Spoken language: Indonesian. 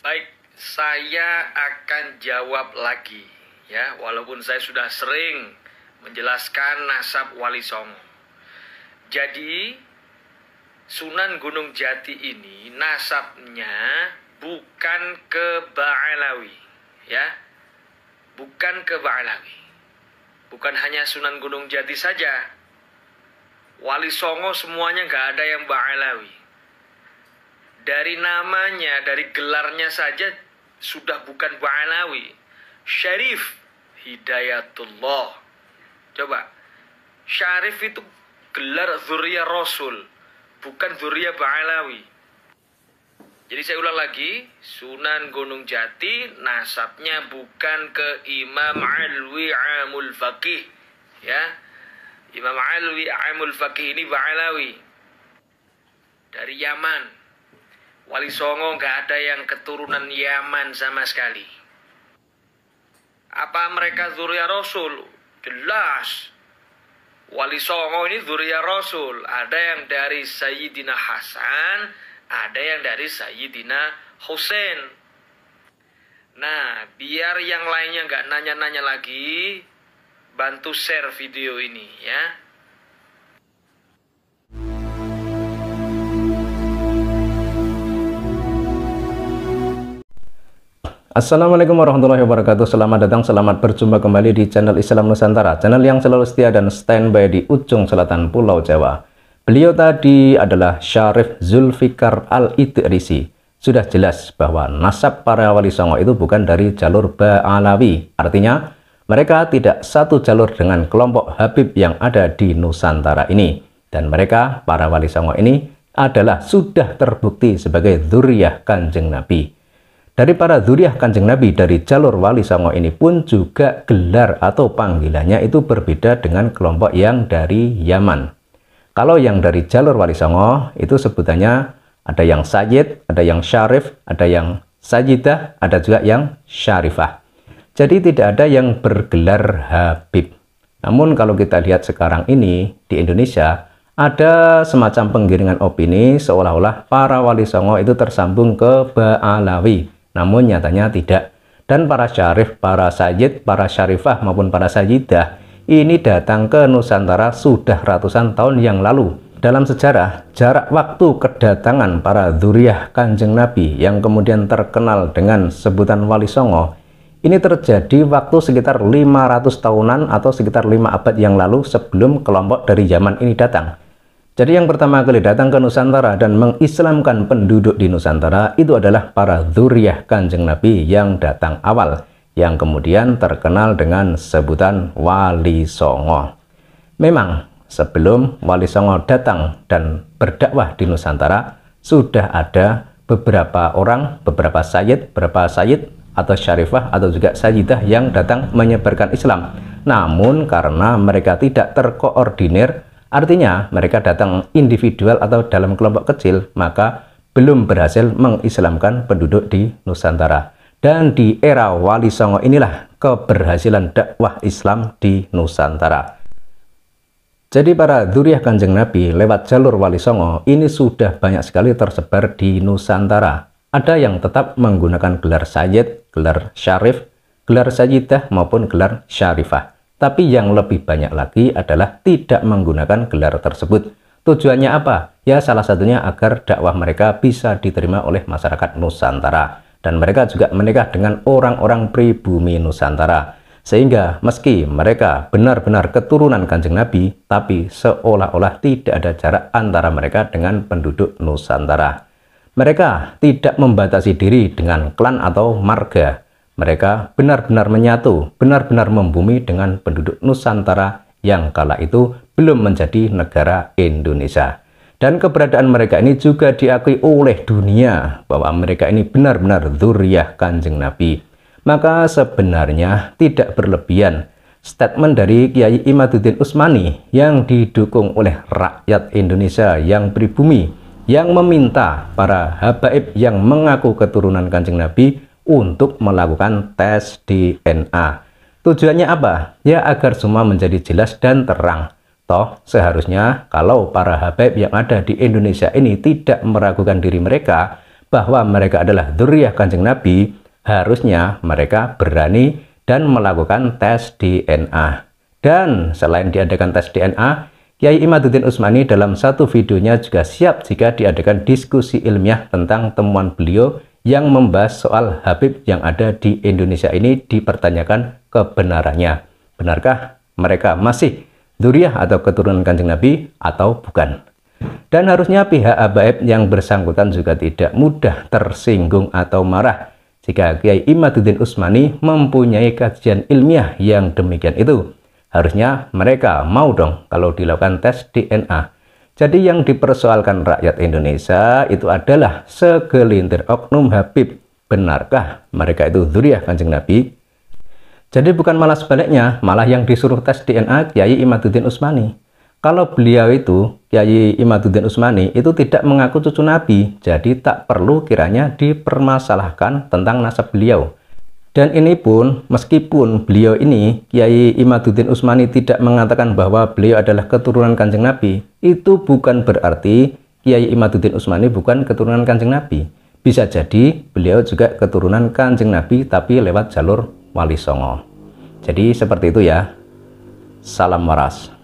Baik, saya akan jawab lagi ya, walaupun saya sudah sering menjelaskan nasab Wali Songo. Jadi Sunan Gunung Jati ini nasabnya bukan ke Ba'alawi ya. Bukan ke Ba'alawi. Bukan hanya Sunan Gunung Jati saja. Wali Songo semuanya nggak ada yang Ba'alawi. Dari namanya, dari gelarnya saja sudah bukan Ba'alawi. Syarif Hidayatullah. Coba, Syarif itu gelar dzurriyyah Rasul, bukan dzurriyyah Ba'alawi. Jadi saya ulang lagi, Sunan Gunung Jati nasabnya bukan ke Imam Alwi Amul Faqih ya. Imam Alwi Amul Faqih ini Ba'alawi, dari Yaman. Wali Songo nggak ada yang keturunan Yaman sama sekali. Apa mereka dzurriyyah Rasul? Jelas. Wali Songo ini dzurriyyah Rasul. Ada yang dari Sayyidina Hasan, ada yang dari Sayyidina Husain. Nah, biar yang lainnya nggak nanya-nanya lagi, bantu share video ini ya. Assalamualaikum warahmatullahi wabarakatuh. Selamat datang, selamat berjumpa kembali di channel Islam Nusantara, channel yang selalu setia dan standby di ujung selatan Pulau Jawa. Beliau tadi adalah Syarif Zulfikar Al-Idrisi. Sudah jelas bahwa nasab para Wali Songo itu bukan dari jalur Ba'alawi. Artinya mereka tidak satu jalur dengan kelompok Habib yang ada di Nusantara ini. Dan mereka, para Wali Songo ini adalah sudah terbukti sebagai dzurriyyah Kanjeng Nabi. Dari para dzurriyyah Kanjeng Nabi dari jalur Wali Songo ini pun juga gelar atau panggilannya itu berbeda dengan kelompok yang dari Yaman. Kalau yang dari jalur Wali Songo itu sebutannya ada yang Sayyid, ada yang Syarif, ada yang Sajidah, ada juga yang Syarifah. Jadi tidak ada yang bergelar Habib. Namun kalau kita lihat sekarang ini di Indonesia ada semacam penggiringan opini seolah-olah para Wali Songo itu tersambung ke Ba'alawi. Namun nyatanya tidak. Dan para syarif, para sayyid, para syarifah maupun para sajidah ini datang ke Nusantara sudah ratusan tahun yang lalu. Dalam sejarah, jarak waktu kedatangan para dzurriyyah Kanjeng Nabi yang kemudian terkenal dengan sebutan Wali Songo ini terjadi waktu sekitar 500 tahunan atau sekitar 5 abad yang lalu sebelum kelompok dari Yaman ini datang. Jadi yang pertama kali datang ke Nusantara dan mengislamkan penduduk di Nusantara itu adalah para dzurriyyah Kanjeng Nabi yang datang awal, yang kemudian terkenal dengan sebutan Wali Songo. Memang sebelum Wali Songo datang dan berdakwah di Nusantara, sudah ada beberapa orang, beberapa sayyid atau syarifah atau juga sajidah yang datang menyebarkan Islam. Namun karena mereka tidak terkoordinir, artinya mereka datang individual atau dalam kelompok kecil, maka belum berhasil mengislamkan penduduk di Nusantara. Dan di era Wali Songo inilah keberhasilan dakwah Islam di Nusantara. Jadi para dzurriyyah Kanjeng Nabi lewat jalur Wali Songo ini sudah banyak sekali tersebar di Nusantara. Ada yang tetap menggunakan gelar Sayyid, gelar Syarif, gelar Sajidah maupun gelar Syarifah. Tapi yang lebih banyak lagi adalah tidak menggunakan gelar tersebut. Tujuannya apa? Ya salah satunya agar dakwah mereka bisa diterima oleh masyarakat Nusantara. Dan mereka juga menikah dengan orang-orang pribumi Nusantara. Sehingga meski mereka benar-benar keturunan Kanjeng Nabi, tapi seolah-olah tidak ada jarak antara mereka dengan penduduk Nusantara. Mereka tidak membatasi diri dengan klan atau marga. Mereka benar-benar menyatu, benar-benar membumi dengan penduduk Nusantara yang kala itu belum menjadi negara Indonesia. Dan keberadaan mereka ini juga diakui oleh dunia bahwa mereka ini benar-benar dzurriyyah Kanjeng Nabi. Maka sebenarnya tidak berlebihan statement dari Kiai Imaduddin Utsmani yang didukung oleh rakyat Indonesia yang pribumi, yang meminta para habaib yang mengaku keturunan Kanjeng Nabi untuk melakukan tes DNA. Tujuannya apa? Ya agar semua menjadi jelas dan terang. Toh seharusnya kalau para habaib yang ada di Indonesia ini tidak meragukan diri mereka bahwa mereka adalah dzurriyyah Kanjeng Nabi, harusnya mereka berani dan melakukan tes DNA. Dan selain diadakan tes DNA, Kiai Imaduddin Utsmani dalam satu videonya juga siap jika diadakan diskusi ilmiah tentang temuan beliau yang membahas soal Habib yang ada di Indonesia ini, dipertanyakan kebenarannya. Benarkah mereka masih dzurriyyah atau keturunan Kanjeng Nabi atau bukan? Dan harusnya pihak habaib yang bersangkutan juga tidak mudah tersinggung atau marah jika Kiai Imaduddin Utsmani mempunyai kajian ilmiah yang demikian itu. Harusnya mereka mau dong kalau dilakukan tes DNA. Jadi yang dipersoalkan rakyat Indonesia itu adalah segelintir oknum Habib. Benarkah mereka itu dzurriyyah Kanjeng Nabi? Jadi bukan malah sebaliknya, malah yang disuruh tes DNA Kiai Imaduddin Utsmani. Kalau beliau itu, Kiai Imaduddin Utsmani itu tidak mengaku cucu Nabi, jadi tak perlu kiranya dipermasalahkan tentang nasab beliau. Dan ini pun, meskipun beliau ini, Kiai Imaduddin Utsmani tidak mengatakan bahwa beliau adalah keturunan Kanjeng Nabi, itu bukan berarti Kiai Imaduddin Utsmani bukan keturunan Kanjeng Nabi. Bisa jadi beliau juga keturunan Kanjeng Nabi tapi lewat jalur Wali Songo. Jadi seperti itu ya. Salam waras.